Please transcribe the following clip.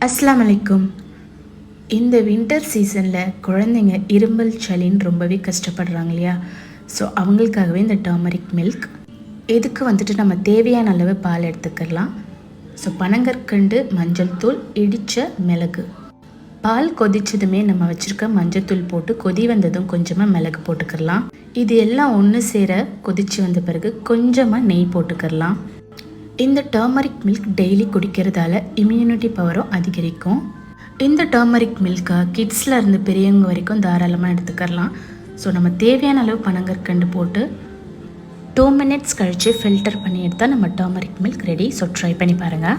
அஸ்ஸலாமு அலைக்கும். இந்த வின்டர் சீசனில் குழந்தைங்க இருமல் சளின்னு ரொம்பவே கஷ்டப்படுறாங்க இல்லையா? ஸோ அவங்களுக்காகவே இந்த டர்மரிக் மில்க். இதுக்கு வந்துட்டு நம்ம தேவையான அளவு பால் எடுத்துக்கலாம். ஸோ பனங்கற்கண்டு, மஞ்சள் தூள், இடித்த மிளகு. பால் கொதிச்சதுமே நம்ம வச்சுருக்க மஞ்சள் தூள் போட்டு கொதி வந்ததும் கொஞ்சமாக மிளகு போட்டுக்கலாம். இது எல்லாம் ஒன்று சேர கொதித்து வந்த பிறகு கொஞ்சமாக நெய் போட்டுக்கலாம். இந்த டர்மரிக் மில்க் டெய்லி குடிக்கிறதால இம்யூனிட்டி பவரும் அதிகரிக்கும். இந்த டர்மரிக் மில்கை கிட்ஸில் இருந்து பெரியவங்க வரைக்கும் தாராளமாக எடுத்துக்கலாம். ஸோ நம்ம தேவையான அளவு பனங்கற்கண்டு போட்டு 2 மினிட்ஸ் கழித்து ஃபில்டர் பண்ணி எடுத்தால் நம்ம turmeric milk ready. So try பண்ணி பாருங்கள்.